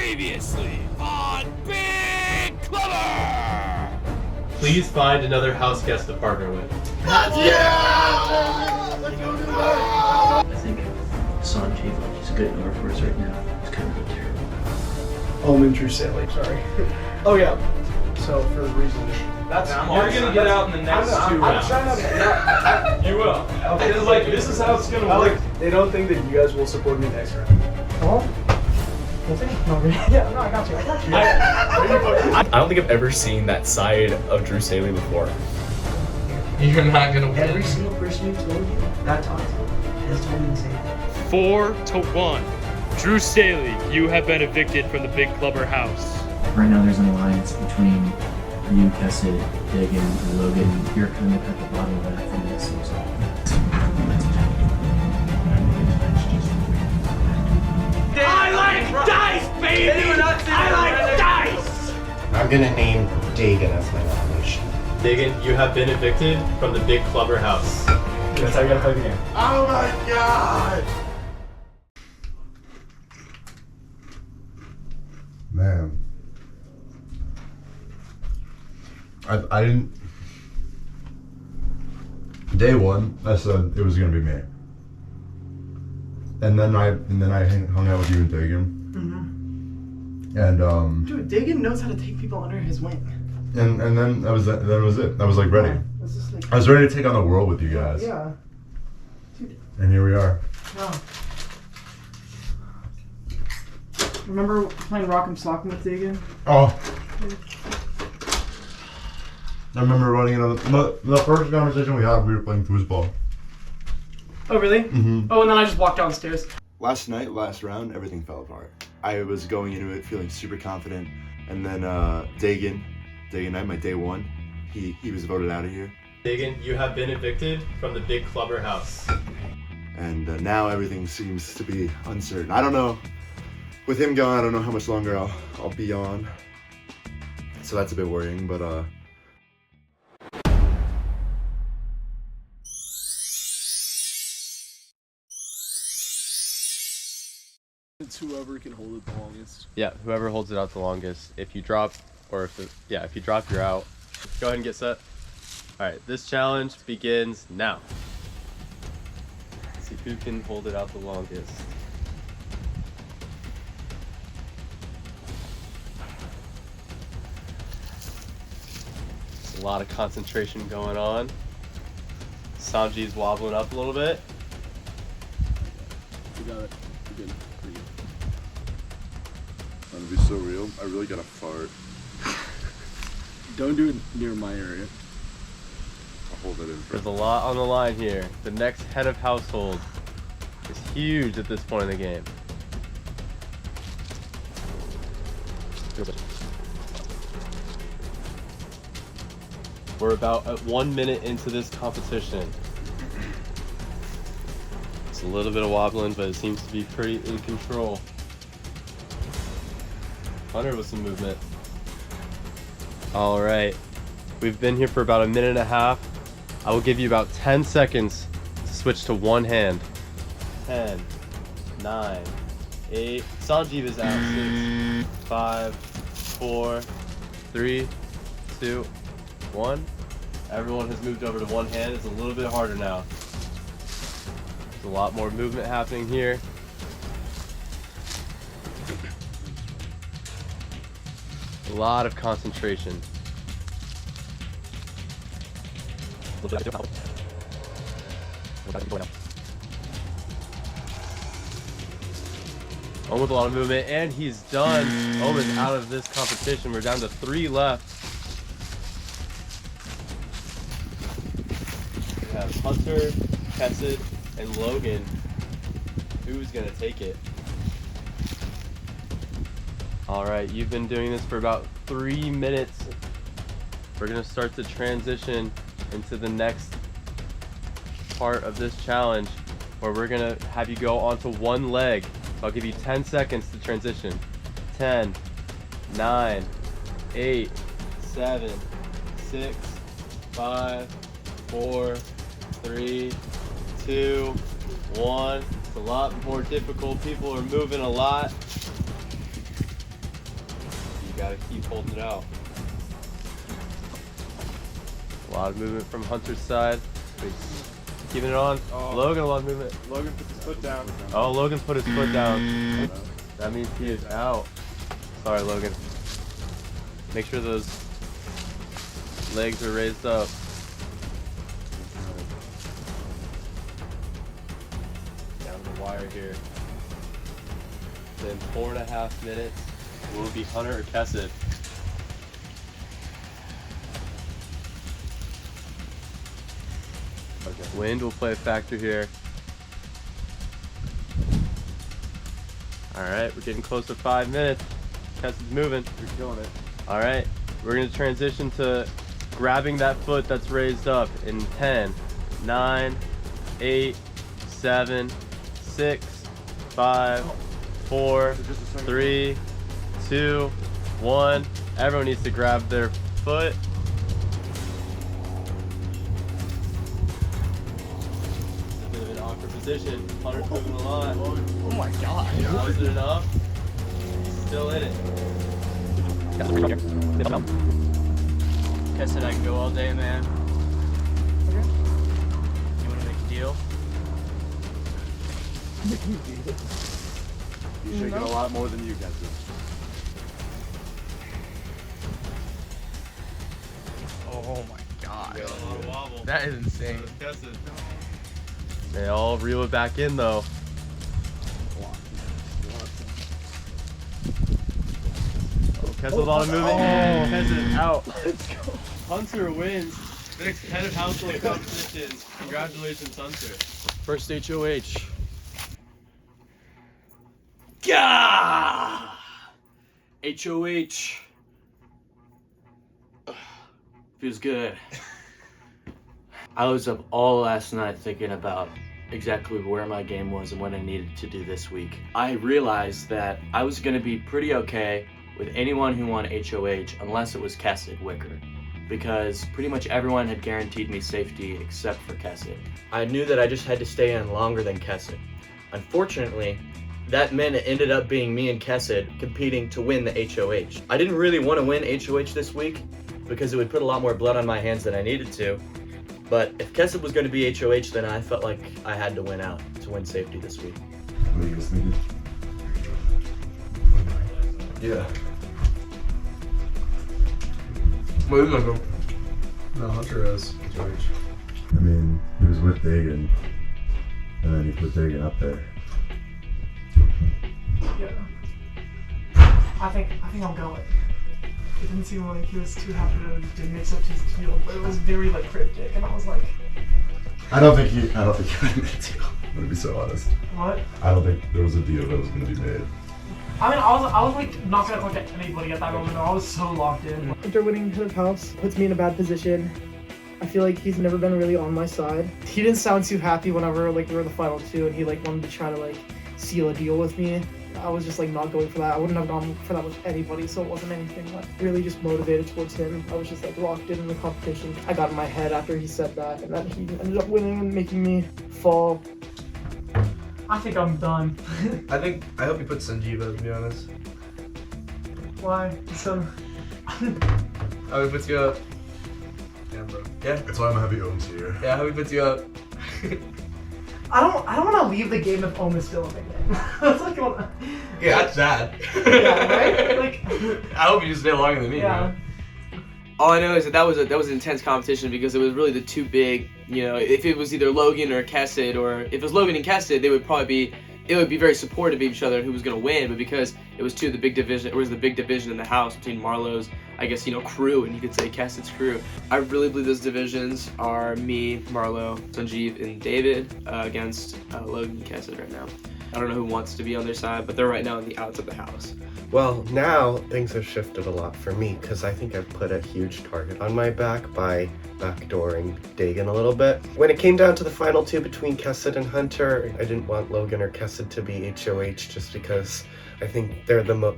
Previously on Big Clubber! Please find another house guest to partner with. I think Sanjeev is good enough for us right now. It's kind of terrible. Elementary sailing, sorry. Oh yeah. So for a reason. You're gonna get out in the next two rounds. You will. It's like this is how it's gonna work. They don't think that you guys will support me next round. Oh? Yeah, no, I got you. I don't think I've ever seen that side of Drew Staley before. You're not gonna win. Every single person you've told you that talked to has told me the same thing. 4-1. Drew Staley, you have been evicted from the Big Clubber house. Right now there's an alliance between you, Kessid, Dagan, and Logan. You're kind of at the bottom of that from this. I like dice, baby! I like dice! I'm gonna name Dagan as my nomination. Dagan, you have been evicted from the Big Clubber house. That's how you gotta play the game. Oh my god! Man. I didn't. Day one, I said it was gonna be me. And then I hung out with you and Dagan. And Dude, Dagan knows how to take people under his wing. and then that was it. I was like ready. It's just like, I was ready to take on the world with you guys. yeah. And here we are. Wow. Remember playing Rock'em Sock'em with Dagan? Oh. I remember running into the first conversation we had. We were playing foosball. Oh really? Mm-hmm. Oh, and then I just walked downstairs. Last round, everything fell apart. I was going into it feeling super confident, and then Dagan Knight, my day one, he was voted out of here. Dagan, you have been evicted from the Big Clubber house. And now everything seems to be uncertain. I don't know. With him gone, I don't know how much longer I'll be on. So that's a bit worrying, but It's whoever can hold it the longest. Yeah, whoever holds it out the longest. If you drop, if you drop, you're out. Go ahead and get set. Alright, this challenge begins now. Let's see who can hold it out the longest. There's a lot of concentration going on. Sanji's wobbling up a little bit. You got it. You're good. Pretty good. I'm gonna be so real. I really gotta fart. Don't do it near my area. I'll hold it in. There's a lot on the line here. The next head of household is huge at this point in the game. We're about 1 minute into this competition. It's a little bit of wobbling, but it seems to be pretty in control. Hunter with some movement. All right, we've been here for about 1.5 minutes. I will give you about 10 seconds to switch to one hand. 10, 9, 8. Sanjeev is out. 6, 5, 4, 3, 2, 1. Everyone has moved over to one hand. It's a little bit harder now. There's a lot more movement happening here. A lot of concentration. Omen with a lot of movement, and he's done. Omen's out of this competition. We're down to 3 left. We have Hunter, Kessid, and Logan. Who's gonna take it? Alright, you've been doing this for about 3 minutes. We're gonna start to transition into the next part of this challenge, where we're gonna have you go onto one leg. I'll give you 10 seconds to transition. 10, 9, 8, 7, 6, 5, 4, 3, 2, 1. It's a lot more difficult. People are moving a lot. gotta keep holding it out. A lot of movement from Hunter's side. He's keeping it on. Logan, a lot of movement. Logan put his foot down. Oh, Logan put his foot down. That means he is out. Sorry, Logan. Make sure those legs are raised up. Down the wire here. Then 4.5 minutes. Will it be Hunter or Kessid? Okay. Wind will play a factor here. Alright, we're getting close to 5 minutes. Kessid's moving. You're killing it. Alright, we're going to transition to grabbing that foot that's raised up in 10, 9, 8, 7, 6, 5, 4, 3, 2, 1. Everyone needs to grab their foot. It's a bit of an awkward position. Hunter's moving a lot. Oh my god. Was it enough? He's still in it. Kessid, I can go all day, man. Okay. You want to make a deal? You should get a lot more than you guys do. Oh my god. That is insane. They all reel it back in though. Kessid, a lot of movement. Kessid out. Let's go. Hunter wins the next head of household competition. Congratulations, Hunter. First HOH. Gah! HOH. Feels good. I was up all last night thinking about exactly where my game was and what I needed to do this week. I realized that I was going to be pretty okay with anyone who won HOH unless it was Kessid Wicker, because pretty much everyone had guaranteed me safety except for Kessid. I knew that I just had to stay in longer than Kessid. Unfortunately, that meant it ended up being me and Kessid competing to win the HOH. I didn't really want to win HOH this week because it would put a lot more blood on my hands than I needed to. But if Kessid was going to be HOH, then I felt like I had to win out to win safety this week. What are you guys thinking? Yeah. Where are you gonna go? No, Hunter has HOH. I mean, he was with Dagan, and then he put Dagan up there. Yeah. I think I'll go it. It didn't seem like he was too happy to accept his deal, but it was very like cryptic, and I was like, I don't think he would have made a deal. I'm gonna be so honest. what? I don't think there was a deal that was gonna be made. I mean, I was like not gonna look at anybody at that moment. I was so locked in. After winning head of house puts me in a bad position. I feel like he's never been really on my side. He didn't sound too happy whenever like we were the final two, and he like wanted to try to like seal a deal with me. I was just like not going for that. I wouldn't have gone for that with anybody, so it wasn't anything like really just motivated towards him. I was just like locked in the competition. I got in my head after he said that, and then he ended up winning and making me fall. I think I'm done. I hope you put Sanjeeva, to be honest. Why? So I hope he puts you up. Yeah, bro. Yeah? That's why I'm happy Ohm's here. Yeah, I hope he puts you up. I don't want to leave the game if Ohm is still in the game. That's like Yeah, that's sad. yeah, right? Like I hope you just stay longer than me, yeah. bro. All I know is that was an intense competition because it was really the two big, if it was either Logan or Kessid, or if it was Logan and Kessid, it would be very supportive of each other and who was going to win, but because it was the big division in the house between Marlowe's, I guess, crew, and you could say Kessid's crew. I really believe those divisions are me, Marlowe, Sanjeev, and David against Logan and Kessid right now. I don't know who wants to be on their side, but they're right now on the outs of the house. Well, now things have shifted a lot for me because I think I've put a huge target on my back by backdooring Dagan a little bit. When it came down to the final two between Kessid and Hunter, I didn't want Logan or Kessid to be HOH just because I think they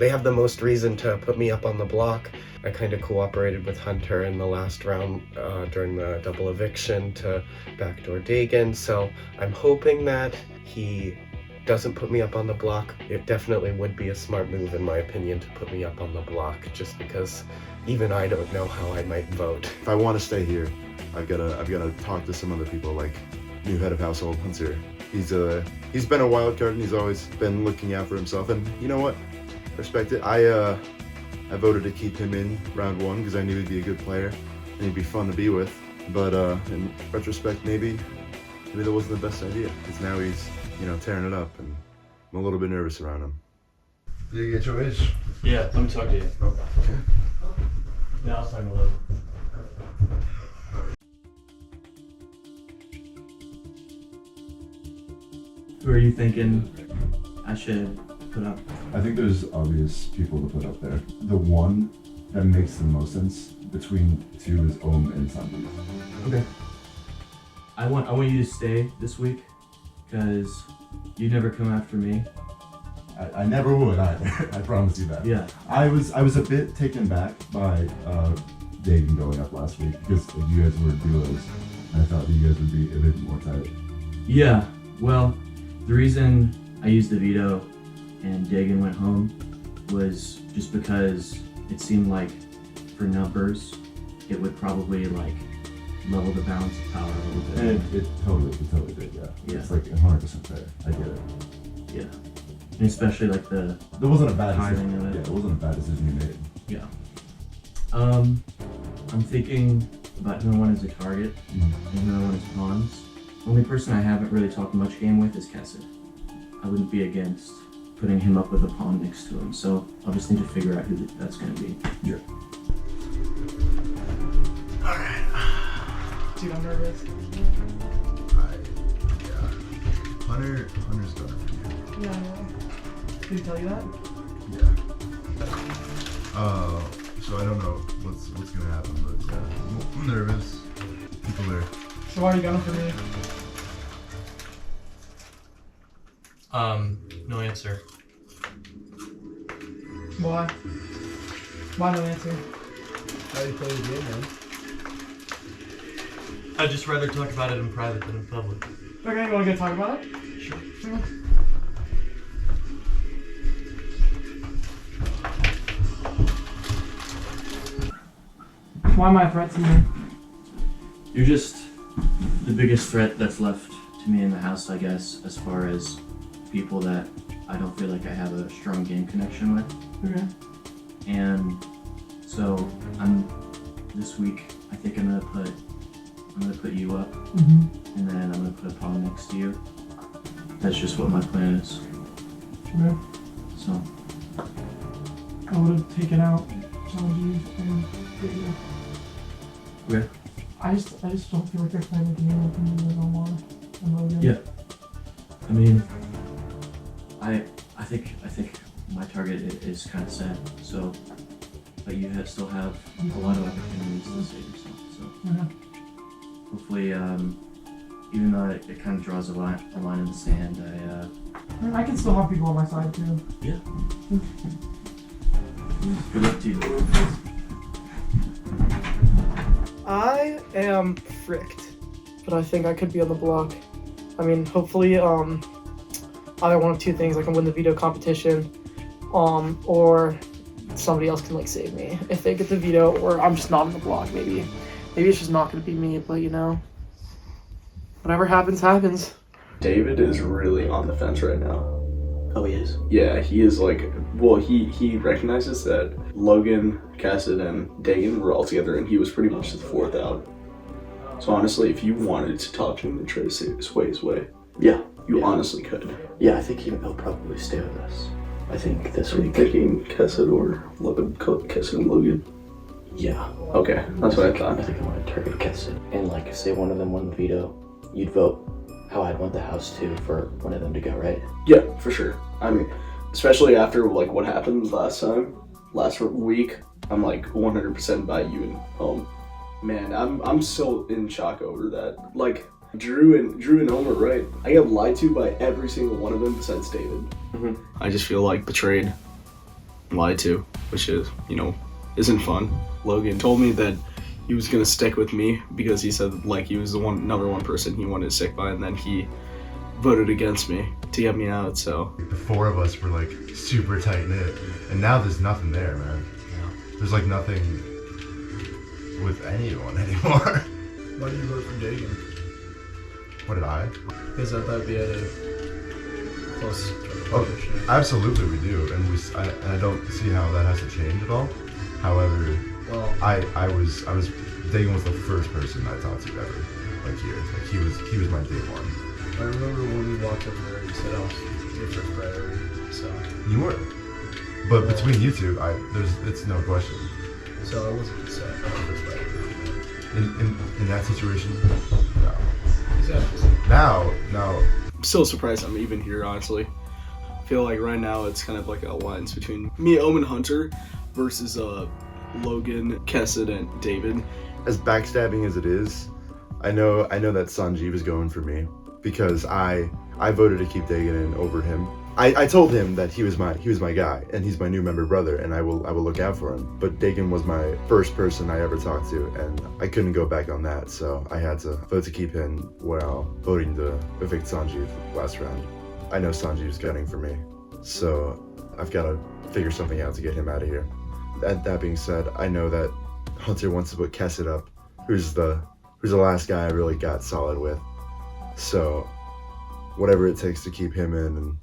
have the most reason to put me up on the block. I kind of cooperated with Hunter in the last round during the double eviction to backdoor Dagan, so I'm hoping that he doesn't put me up on the block, it definitely would be a smart move in my opinion to put me up on the block, just because even I don't know how I might vote. If I want to stay here, I've gotta talk to some other people, like new head of household, Hunter. He's been a wild card and he's always been looking out for himself, and you know what? Respect it. I voted to keep him in round 1 because I knew he'd be a good player and he'd be fun to be with. But in retrospect, maybe that wasn't the best idea, because now he's, tearing it up, and I'm a little bit nervous around him. Did you get your wish? Yeah, let me talk to you. Okay. Yeah, I'll sign a little. Who are you thinking I should put up? I think there's obvious people to put up there. The one that makes the most sense between 2 is Ohm and Sandeep. Okay. I want you to stay this week, because you never come after me. I never would either. I promise you that. Yeah. I was a bit taken back by Dagan going up last week, because you guys were duos. I thought that you guys would be a bit more tight. Yeah. Well, the reason I used the veto and Dagan went home was just because it seemed like for numbers it would probably like level the balance of power a little bit. And it totally did, yeah. Yeah. It's like 100% fair. I get it. Yeah. And especially like there wasn't a bad timing decision. of it. Yeah, it wasn't a bad decision you made. Yeah. I'm thinking about who I want as a target and who I want as pawns. Only person I haven't really talked much game with is Kessid. I wouldn't be against putting him up with a pawn next to him, so I'll just need to figure out who that's going to be. Yeah. Dude, I'm nervous. Hunter's done it for you. Yeah, I know. Did he tell you that? Yeah. So I don't know what's gonna happen, but I'm nervous. People are. So why are you gunning for me? No answer. Why? Why no answer? How do you play the game, man? I'd just rather talk about it in private than in public. Okay, you wanna go talk about it? Sure. Why am I a threat to you? You're just the biggest threat that's left to me in the house, I guess, as far as people that I don't feel like I have a strong game connection with. Okay. And so this week I think I'm gonna put you up, and then I'm gonna put a pawn next to you. That's just what my plan is. Okay. So I would have taken out Sanjeev and Video. Okay. I just don't feel like they're playing the game with me no more. And Logan. Yeah. I mean, I think my target is kind of set. So, but you still have a lot of opportunities to save yourself. So hopefully, even though it kind of draws a line in the sand, I can still have people on my side too. yeah. Good luck to you. I am fricked, but I think I could be on the block. I mean, hopefully, either one of two things. I can win the veto competition, or somebody else can like save me if they get the veto, or I'm just not on the block. Maybe it's just not gonna be me. But whatever happens, happens. David is really on the fence right now. Oh, he is. Yeah, he is like, well, he recognizes that Logan, Kessid, and Dagan were all together, and he was pretty much the fourth out. So honestly, if you wanted to talk to him and try to sway his way, Yeah. you honestly could. Yeah, I think he'll probably stay with us. I think this Are you week. thinking Kessid or Logan? Kessid and Logan? Yeah. Okay, that's what I I thought. think I want to target Kessid. And like, say one of them won the veto, you'd vote how I'd want the house to for one of them to go, right? Yeah, for sure. I mean, especially after like what happened last week, I'm like 100% by you and home. Man, I'm still in shock over that. Like Drew and Homer, right? I got lied to by every single one of them besides David. I just feel like betrayed, lied to, which is, isn't fun. Logan told me that he was gonna stick with me because he said like he was the number one person he wanted to stick by, and then he voted against me to get me out. So The four of us were like super tight knit, and now there's nothing there, man. There's like nothing with anyone anymore. Why do you vote for Dagan? What did I? Because I thought we had a close Oh, partnership. absolutely we do, and I don't see how that has to change at all. However, Well, I was Dagan was the first person I talked to ever, like here. Like he was my day one. I remember when we walked over there, you said I was your first priority. So You were, but between you two, it's no question. I wasn't set on the first priority. In that situation, no. Exactly. Now, I'm still surprised I'm even here, honestly. I feel like right now it's kind of like a alliance between me, Omen, Hunter versus Logan, Kessid, and David. as backstabbing as it is, I know that Sanjeev is going for me because I voted to keep Dagan in over him. I told him that he was my guy and he's my new member brother and I will look out for him. But Dagan was my first person I ever talked to and I couldn't go back on that, so I had to vote to keep him while voting to evict Sanjeev last round. I know Sanjeev's gunning for me, so I've got to figure something out to get him out of here. That being said, I know that Hunter wants to put Kessid up, who's the last guy I really got solid with. So whatever it takes to keep him in and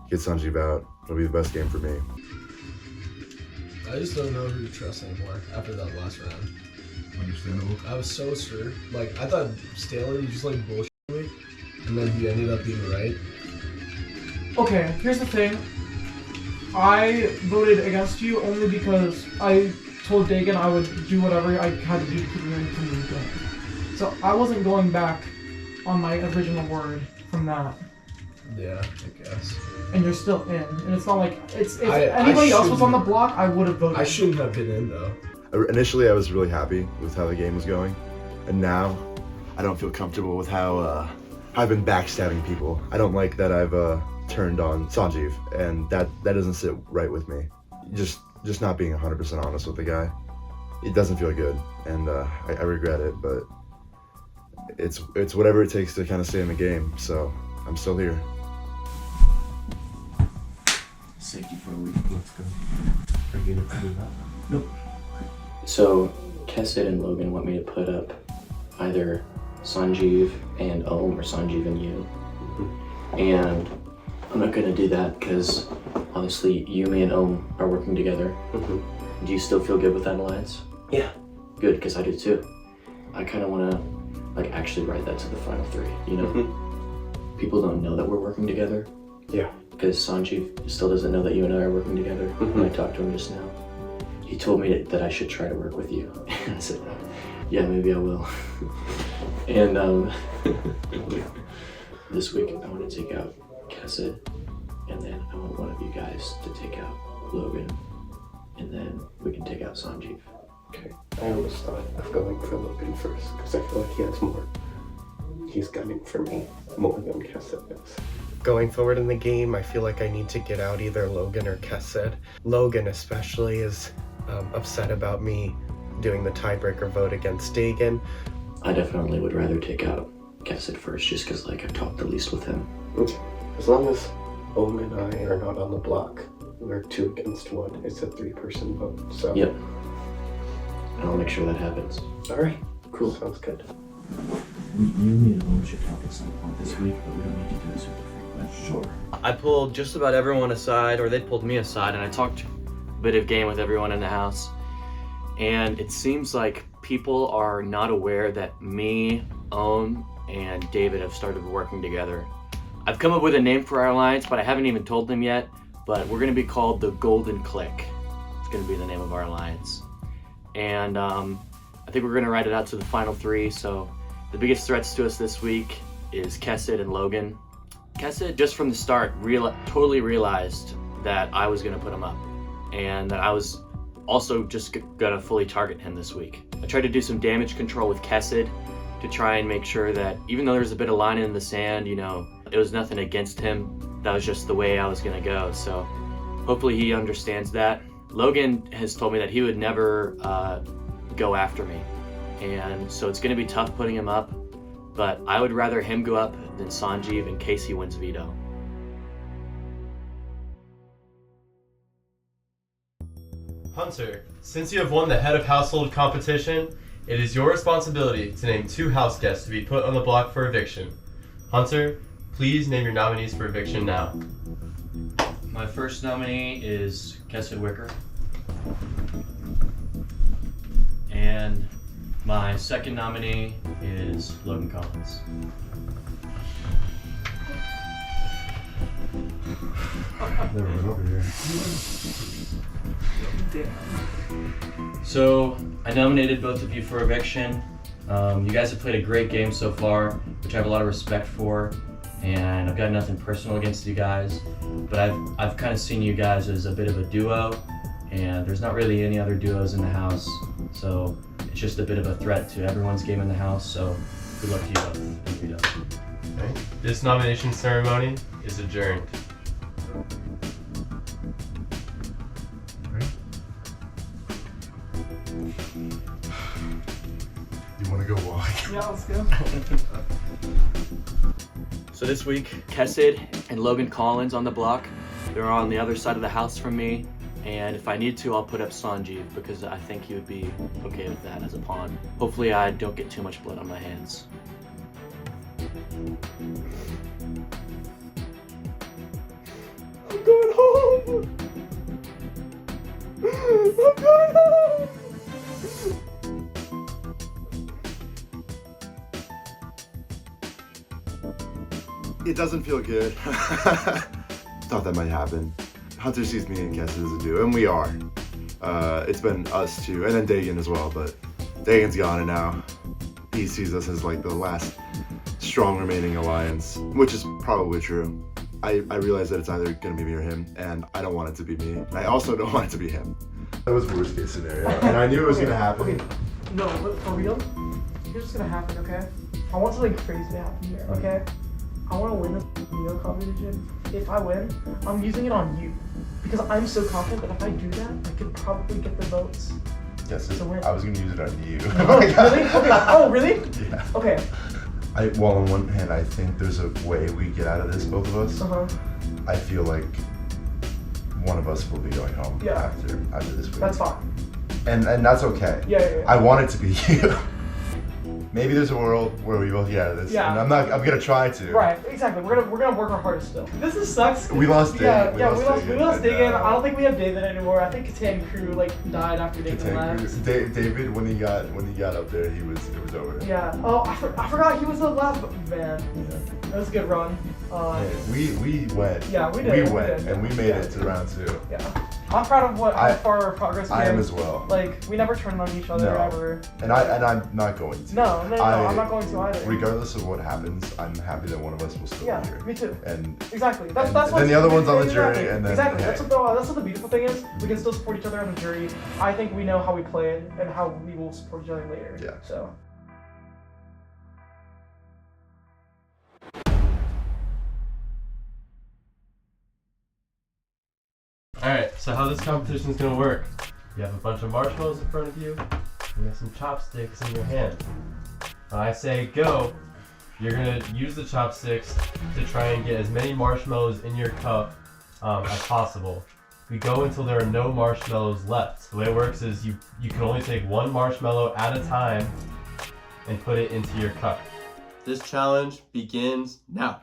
get Sanjeev out, it'll be the best game for me. I just don't know who to trust anymore after that last round. Understandable. I was so sure. Like, I thought Staley just like bullshit me, and then he ended up being right. Okay, here's the thing. I voted against you only because I told Dagan I would do whatever I had to do to keep him in from the beginning. So I wasn't going back on my original word from that. Yeah, I guess. And you're still in. And it's not like if I anybody else was on the shouldn't- block, I would have voted. I shouldn't have been in though. Initially, I was really happy with how the game was going, and now I don't feel comfortable with how I've been backstabbing people. I don't like that I've turned on Sanjeev, and that doesn't sit right with me. Just not being 100% honest with the guy. It doesn't feel good, and I regret it, but it's whatever it takes to kind of stay in the game, so I'm still here. Safety for a week. Let's go. Are you gonna do that? Nope. So, Kessid and Logan want me to put up either Sanjeev and Om or Sanjeev and you. And I'm not gonna do that because obviously Yumi and Om are working together. Do you still feel good with that alliance? Yeah. Good, because I do too. I kind of want to like actually write that to the final three, you know? People don't know that we're working together. Yeah. Because Sanjeev still doesn't know that you and I are working together. When I talked to him just now, he told me that I should try to work with you. I said, yeah, maybe I will. And this week I want to take out Kessid, and then I want one of you guys to take out Logan, and then we can take out Sanjeev. Okay. I always thought of going for Logan first because I feel like he has more. He's gunning for me more than Kessid is. Going forward in the game, I feel like I need to get out either Logan or Kessid. Logan especially is upset about me doing the tiebreaker vote against Dagan. I definitely would rather take out Kessid first, just because like I've talked the least with him. As long as Om and I are not on the block, we're 2 against 1. It's a 3-person vote, so. Yep. And I'll make sure that happens. Alright, Cool. sounds good. You and Owen should talk at some point this week, but we don't need to do it super frequent. Sure. I pulled just about everyone aside, or they pulled me aside, and I talked a bit of game with everyone in the house. And it seems like people are not aware that me, Owen, and David have started working together. I've come up with a name for our alliance, but I haven't even told them yet. But we're going to be called the Golden Click. It's going to be the name of our alliance. And I think we're going to write it out to the final 3. So the biggest threats to us this week is Kessid and Logan. Kessid, just from the start, totally realized that I was going to put him up. And that I was also just going to fully target him this week. I tried to do some damage control with Kessid to try and make sure that even though there's a bit of line in the sand, you know, it was nothing against him. That was just the way I was going to go. So hopefully he understands that. Logan has told me that he would never go after me. And so it's going to be tough putting him up. but I would rather him go up than Sanjeev in case he wins veto. Hunter, since you have won the head of household competition, it is your responsibility to name 2 house guests to be put on the block for eviction. Hunter, please name your nominees for eviction now. My first nominee is Kessid Wicker. And my second nominee is Logan Collins. I've never been over here. So I nominated both of you for eviction. You guys have played a great game so far, which I have a lot of respect for, and I've got nothing personal against you guys, but I've kind of seen you guys as a bit of a duo, and there's not really any other duos in the house, so it's just a bit of a threat to everyone's game in the house, so good luck to you both in veto. Okay. This nomination ceremony is adjourned. You want to go walk? Yeah, let's go. So this week, Kessid and Logan Collins on the block. They're on the other side of the house from me, and if I need to, I'll put up Sanjeev because I think he would be okay with that as a pawn. Hopefully I don't get too much blood on my hands. I'm going home! I'm going home! It doesn't feel good. Thought that might happen. Hunter sees me and Kessid as a duo, and we are. It's been us two, and then Dagan as well, but Dagan's gone, and now he sees us as like the last strong remaining alliance, which is probably true. I realize that it's either gonna be me or him, and I don't want it to be me. I also don't want it to be him. That was worst case scenario, and I knew it was gonna happen. Okay. No, but for real, here's what's gonna happen, okay? I want something crazy to happen here, okay? I want to win this veto competition. If I win, I'm using it on you. Because I'm so confident that if I do that, I could probably get the votes. Yes, to win. I was gonna use it on you. Oh, really? Okay. Oh, really? Yeah. Okay. Well, on one hand, I think there's a way we get out of this, both of us. Uh-huh. I feel like one of us will be going home after this week. That's fine. And that's okay. Yeah. I want it to be you. Maybe there's a world where we both get out of this. Yeah. And I'm gonna try to. Right, exactly. We're gonna work our hardest still. This is sucks. We lost Dagan. We lost Dagan. I don't think we have David anymore. I think Catan Crew died after Dagan left. David, when he got up there, it was over. Yeah. Oh, I forgot he was the last man. Yeah. That was a good run. We went. Yeah, we did. We went, and we made it to round 2. Yeah. I'm proud of how far our progress came. I am as well. Like, we never turned on each other ever. And I'm not going to. No, I'm not going to either. Regardless of what happens, I'm happy that one of us will still be here. Me too. And exactly. That's then the other one's on the jury, and then exactly. hey. That's what the beautiful thing is. We can still support each other on the jury. I think we know how we played and how we will support each other later. Yeah. So. Alright, so how this competition is going to work. You have a bunch of marshmallows in front of you, and you have some chopsticks in your hand. When I say go, you're going to use the chopsticks to try and get as many marshmallows in your cup as possible. We go until there are no marshmallows left. The way it works is you can only take one marshmallow at a time and put it into your cup. This challenge begins now.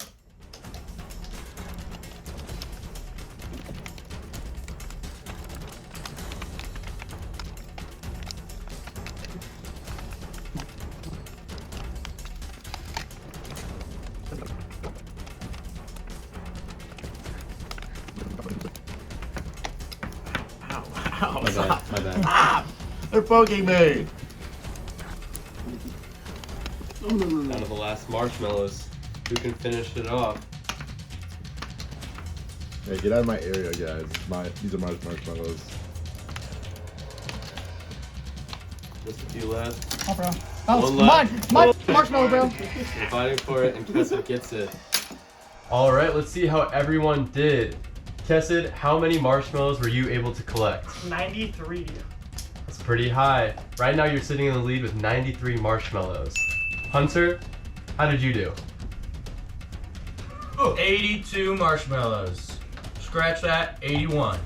My bad. They're poking me! Out of the last marshmallows, who can finish it off? Hey, get out of my area, guys. These are my marshmallows. Just a few left. Oh, bro. One left. My marshmallow, bro. We're fighting for it, and Kessid gets it. All right, let's see how everyone did. Kessid, how many marshmallows were you able to collect? 93. That's pretty high. Right now, you're sitting in the lead with 93 marshmallows. Hunter, how did you do? 82 marshmallows. Scratch that, 81.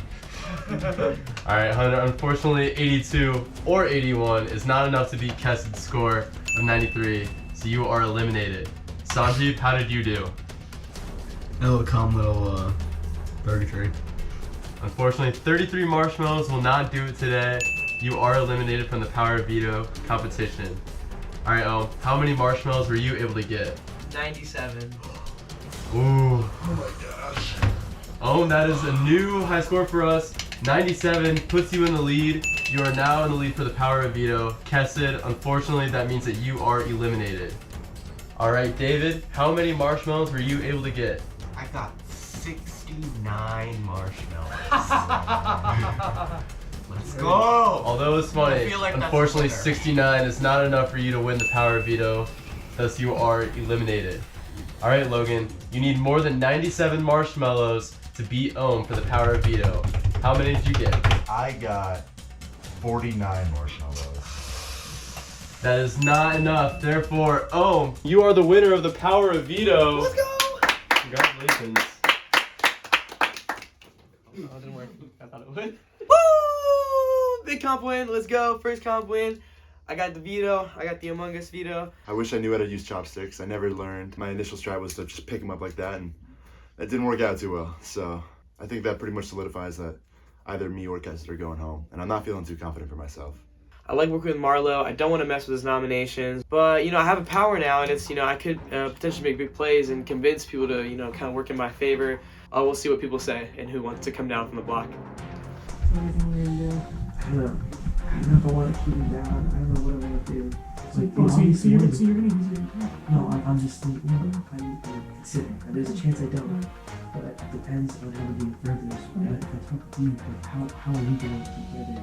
Alright, Hunter, unfortunately 82 or 81 is not enough to beat Kessid's score of 93, so you are eliminated. Sanjeev, how did you do? A little calm little purgatory. Unfortunately, 33 marshmallows will not do it today. You are eliminated from the Power of Veto competition. Alright, how many marshmallows were you able to get? 97. Ooh. Oh my gosh. That is a new high score for us. 97 puts you in the lead. You are now in the lead for the Power of Veto. Kessid, unfortunately, that means that you are eliminated. Alright, David, how many marshmallows were you able to get? I got 69 marshmallows. Let's go! Although it's funny, I feel like that's unfortunately a winner. 69 is not enough for you to win the Power of Veto, thus you are eliminated. Alright, Logan, you need more than 97 marshmallows to beat Ohm for the Power of Veto. How many did you get? I got 49 marshmallows. That is not enough. Therefore, Ohm, you are the winner of the Power of Veto. Let's go! Congratulations. Oh, it didn't work. I thought it would. Woo! Big comp win. Let's go. First comp win. I got the veto. I got the Among Us veto. I wish I knew how to use chopsticks. I never learned. My initial strat was to just pick them up like that, and that didn't work out too well. So I think that pretty much solidifies that either me or Kessid are going home, and I'm not feeling too confident for myself. I like working with Marlo. I don't want to mess with his nominations, but I have a power now, and it's I could potentially make big plays and convince people to kind of work in my favor. We'll see what people say and who wants to come down from the block. Everything we're gonna do. I don't know. I don't know if I want to keep him down. I don't know what I'm gonna do. So you're gonna use your account? No, I'm just I'm considering. There's a chance I don't, but it depends on how we do further. So if I talk to you, how are we going together?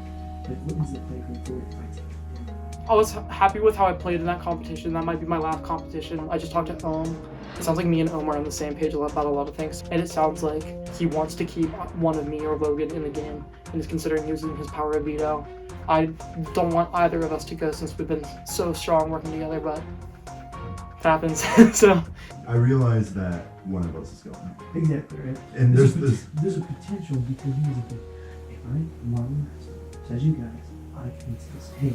Like, what is the play going forward if I take it down? I was happy with how I played in that competition. That might be my last competition. I just talked to Ohm. It sounds like me and Ohm are on the same page about a lot of things. And it sounds like he wants to keep one of me or Logan in the game and is considering using his Power of Veto. I don't want either of us to go since we've been so strong working together, but it happens. So I realize that one of us is going home. Exactly, right? And there's a potential because here's the thing. If Marlon says you guys, I can say, hey,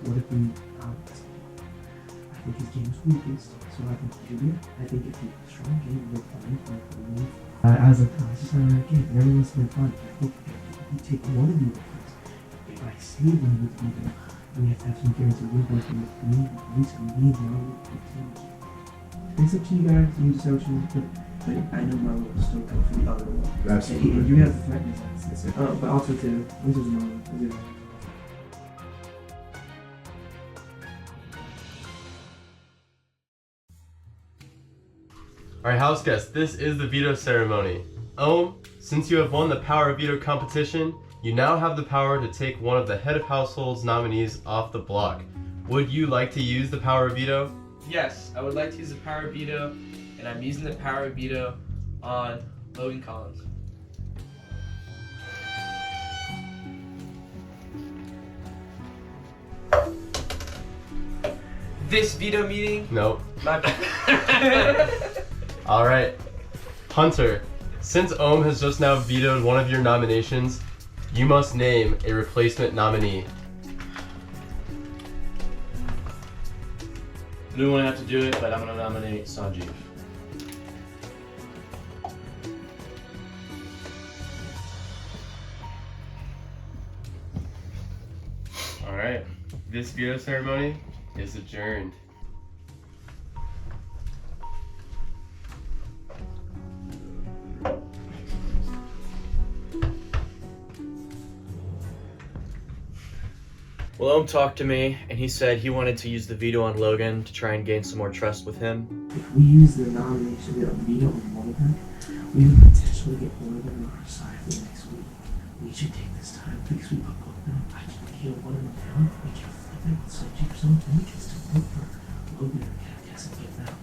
what if we I think his game is weakest, so I think he should be. I think if he's a strong game, we're fine for me. I was like, oh, it's just not a game. Everyone's been fun. I think if we take one of you first, if I save one with you, we have to have some guarantee we're working with me. At least we need Marlon to continue. It's up to you guys. You decide what you want to do. But I know Marlon will still go for the other one. Absolutely. And you have to threaten us. But also too, this is Marlon. Alright, house guests, this is the veto ceremony. Ohm, since you have won the Power of Veto competition, you now have the power to take one of the head of household's nominees off the block. Would you like to use the Power of Veto? Yes, I would like to use the Power of Veto, and I'm using the Power of Veto on Logan Collins. This veto meeting? Nope. My bad. Alright. Hunter, since Ohm has just now vetoed one of your nominations, you must name a replacement nominee. I don't want to have to do it, but I'm going to nominate Sanjeev. Alright. This veto ceremony is adjourned. Well, Ohm talked to me, and he said he wanted to use the veto on Logan to try and gain some more trust with him. If we use the nomination of veto on Logan, we would potentially get Logan on our side for the next week. We should take this time because we put both down. I can heal one of them down. We can flip it with Sanjeev or something. We can still vote for Logan or Cass and get out.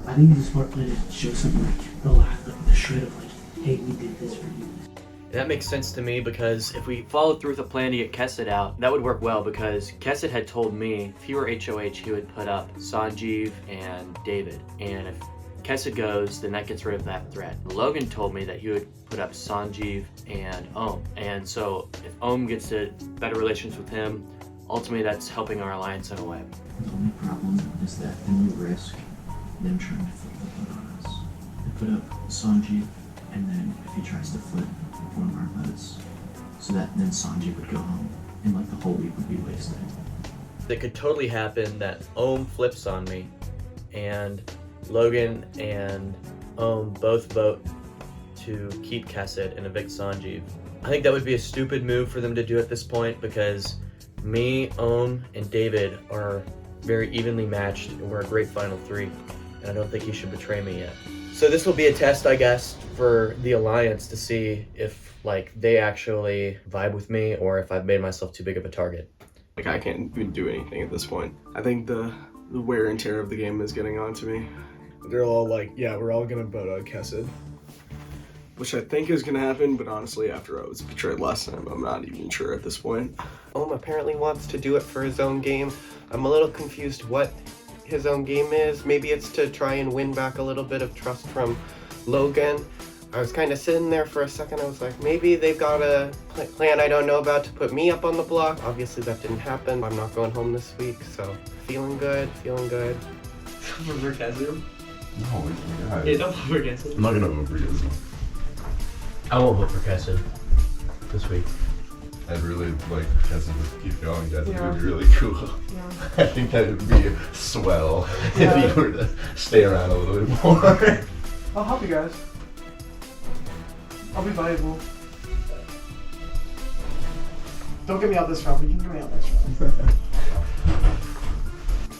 I think it's a smart plan to show something like the shred of like, hey, we did this for you. And that makes sense to me because if we followed through with a plan to get Kessid out, that would work well because Kessid had told me if he were HOH, he would put up Sanjeev and David. And if Kessid goes, then that gets rid of that threat. Logan told me that he would put up Sanjeev and Ohm. And so if Ohm gets to better relations with him, ultimately that's helping our alliance in a way. The only problem is that then we risk them trying to flip the vote on us. They put up Sanjeev, and then if he tries to flip one of our votes, so that then Sanjeev would go home, and like the whole week would be wasted. It could totally happen that Ohm flips on me, and Logan and Ohm both vote to keep Kessid and evict Sanjeev. I think that would be a stupid move for them to do at this point because me, Ohm, and David are very evenly matched and we're a great final three. And I don't think he should betray me yet. So this will be a test, I guess, for the alliance to see if like they actually vibe with me or if I've made myself too big of a target. Like I can't even do anything at this point. I think the wear and tear of the game is getting on to me. They're all like, yeah, we're all gonna vote on Kessid. Which I think is gonna happen, but honestly, after I was betrayed last time, I'm not even sure at this point. Ohm apparently wants to do it for his own game. I'm a little confused what his own game is. Maybe it's to try and win back a little bit of trust from Logan. I was kind of sitting there for a second. I was like, maybe they've got a plan I don't know about to put me up on the block. Obviously that didn't happen. I'm not going home this week, so feeling good, feeling good. For Kessid? No, God. Yeah, don't vote for Kessid. I'm not gonna vote for Kessid. I won't vote for Kessid this week. I'd really like Kessid to keep going. I think it would be really cool. Yeah. I think that would be swell Yeah. if he were to stay around a little bit more. I'll help you guys. I'll be valuable. Don't get me out this round, but you can get me out next round.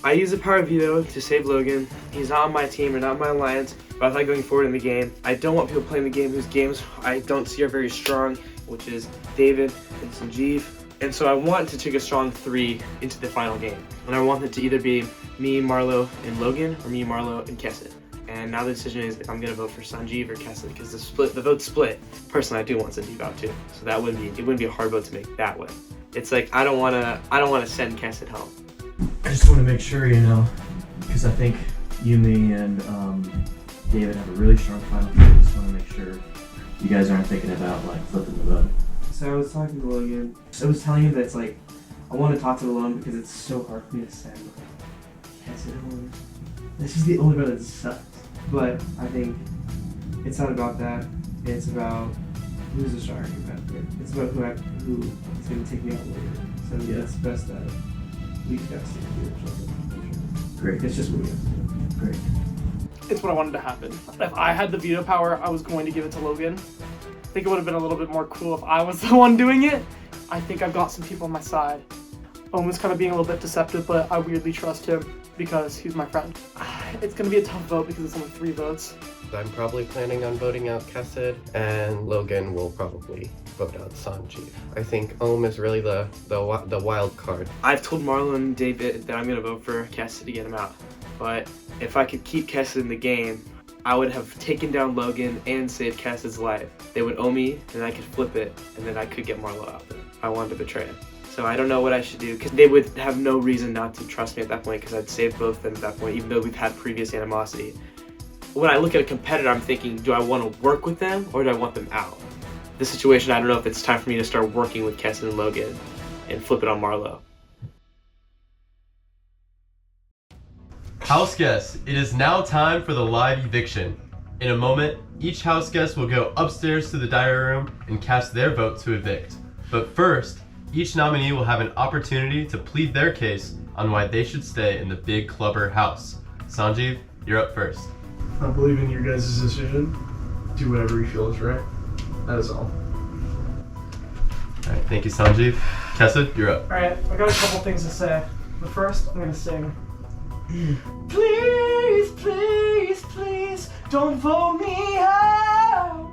I use the power of veto to save Logan. He's not on my team or not on my alliance, but I thought going forward in the game, I don't want people playing the game whose games I don't see are very strong, which is David and Sanjeev. And so I want to take a strong 3 into the final game. And I want it to either be me, Marlo, and Logan, or me, Marlo, and Kessid. And now the decision is if I'm gonna vote for Sanjeev or Kessid, because the vote's split. Personally, I do want Sanjeev out too, so it wouldn't be a hard vote to make that way. It's like I don't wanna send Kessid home. I just want to make sure, you know, because I think you, me, and David have a really strong final three. I just want to make sure you guys aren't thinking about like flipping the vote. So I was talking to Logan. I was telling him that it's like, I want to talk to Logan because it's so hard for me to send. Kessid. This is the only vote that sucks. But I think it's not about that. It's about who's the stronger competitor. It's about who is going to take me out later. So yeah, it's best that we got to stick to each other. Great. It's just what we have to do. Great. It's what I wanted to happen. If I had the veto power, I was going to give it to Logan. I think it would have been a little bit more cool if I was the one doing it. I think I've got some people on my side. Ohm was kind of being a little bit deceptive, but I weirdly trust him because he's my friend. It's going to be a tough vote because it's only 3 votes. I'm probably planning on voting out Kessid, and Logan will probably vote out Sanjeev. I think Ohm is really the wild card. I've told Marlo and David that I'm gonna vote for Kessid to get him out. But if I could keep Kessid in the game, I would have taken down Logan and saved Kessid's life. They would owe me, and I could flip it, and then I could get Marlo out there. I wanted to betray him. So I don't know what I should do, because they would have no reason not to trust me at that point, because I'd saved both of them at that point, even though we've had previous animosity. When I look at a competitor, I'm thinking, do I want to work with them, or do I want them out? This situation, I don't know if it's time for me to start working with Kessid and Logan and flip it on Marlo. House guests, it is now time for the live eviction. In a moment, each house guest will go upstairs to the diary room and cast their vote to evict. But first, each nominee will have an opportunity to plead their case on why they should stay in the Big Clubber house. Sanjeev, you're up first. I believe in your guys' decision. Do whatever you feel is right. That is all. Alright, thank you, Sanjeev. Kessid, you're up. Alright, I got a couple things to say. But first, I'm going to sing. Please, please, please, don't vote me out.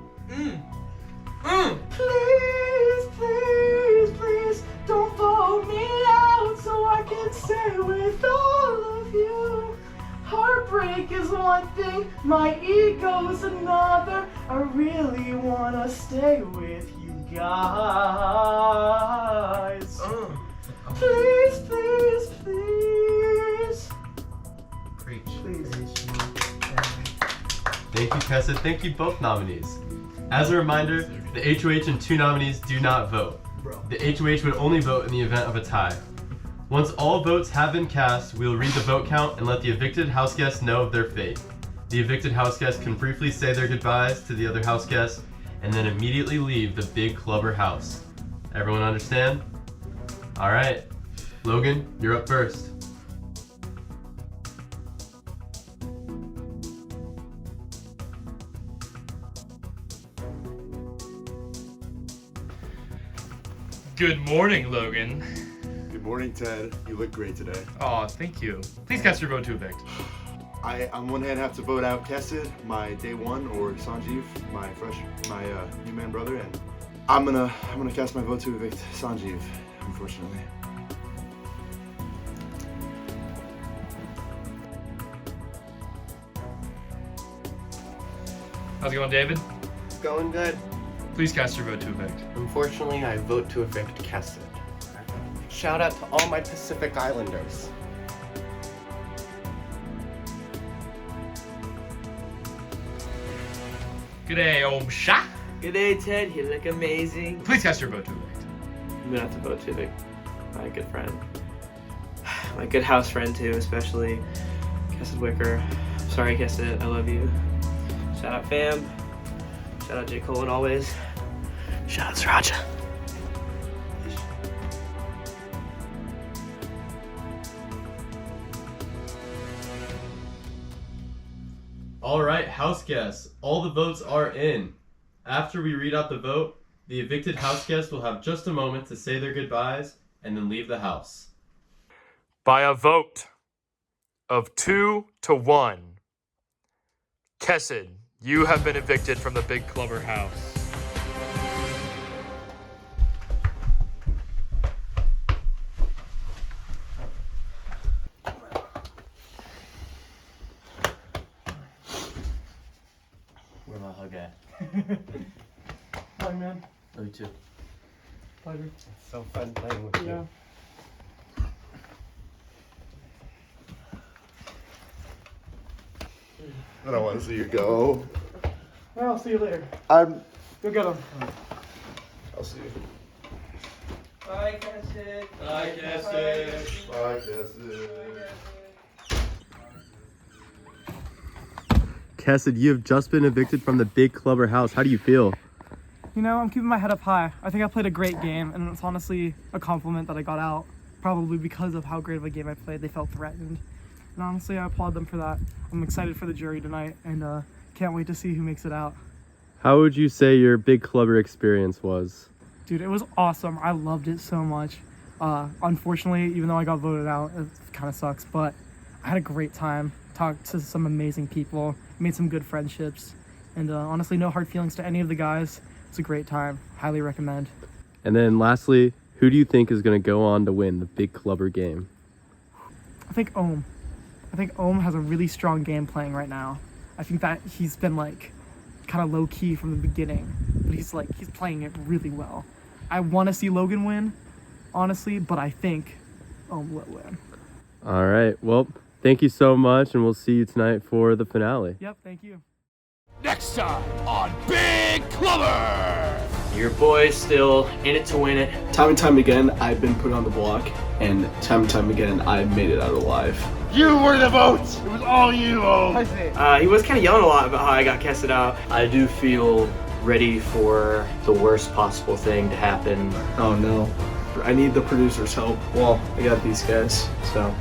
Please, please, please, don't vote me out so I can stay with all of you. Heartbreak is one thing, my ego's another. I really wanna stay with you. Guys, please, please, please. Preach. Please. Thank you, Tessa. Thank you, both nominees. As a reminder, the HOH and 2 nominees do not vote. The HOH would only vote in the event of a tie. Once all votes have been cast, we will read the vote count and let the evicted house guests know of their fate. The evicted house guests can briefly say their goodbyes to the other house guests and then immediately leave the big clubber house. Everyone understand? All right, Logan, you're up first. Good morning, Logan. Good morning, Ted. You look great today. Aw, thank you. Please cast your vote to evict. I, on one hand, have to vote out Kessid, my day one, or Sanjeev, my new man brother, and I'm gonna cast my vote to evict Sanjeev, unfortunately. How's it going, David? Going good. Please cast your vote to evict. Unfortunately, I vote to evict Kessid. Shout out to all my Pacific Islanders. G'day, Omsha. G'day, Ted. You look amazing. Please cast your vote to evict. I'm gonna have to vote to evict my good friend. My good house friend, too, especially Kessid Wicker. Sorry, Kessid. I love you. Shout out, fam. Shout out, J. Cole, always. Shout out, Sriracha. All right, house guests, all the votes are in. After we read out the vote, the evicted house guests will have just a moment to say their goodbyes and then leave the house. By a vote of 2-1, Kessid, you have been evicted from the big clubber house. Where my hug at? Bye, man. Love you too. Pleasure. It's so fun playing with Yeah. you. I don't want to see you go. Well, I'll see you later. I'll Go get him. see you. Bye, Kessid. Bye, Kessid. Bye, Kessid. Kessid, you have just been evicted from the big clubber house. How do you feel? You know, I'm keeping my head up high. I think I played a great game, and it's honestly a compliment that I got out. Probably because of how great of a game I played, they felt threatened. And honestly, I applaud them for that. I'm excited for the jury tonight, and can't wait to see who makes it out. How would you say your big clubber experience was? Dude, it was awesome. I loved it so much. Unfortunately, even though I got voted out, it kind of sucks, but I had a great time. Talked to some amazing people, made some good friendships, and honestly, no hard feelings to any of the guys. It's a great time. Highly recommend. And then lastly, who do you think is going to go on to win the big clubber game? I think Ohm. I think Ohm has a really strong game playing right now. I think that he's been like kind of low key from the beginning, but he's playing it really well. I want to see Logan win, honestly, but I think Ohm will win. All right. Well, thank you so much, and we'll see you tonight for the finale. Yep, thank you. Next time on Big Clubber! Your boy's still in it to win it. Time and time again, I've been put on the block, and time again, I've made it out alive. You were the vote! It was all you, He was kind of yelling a lot about how I got Kessid out. I do feel ready for the worst possible thing to happen. Oh no. I need the producer's help. Well, I got these guys, so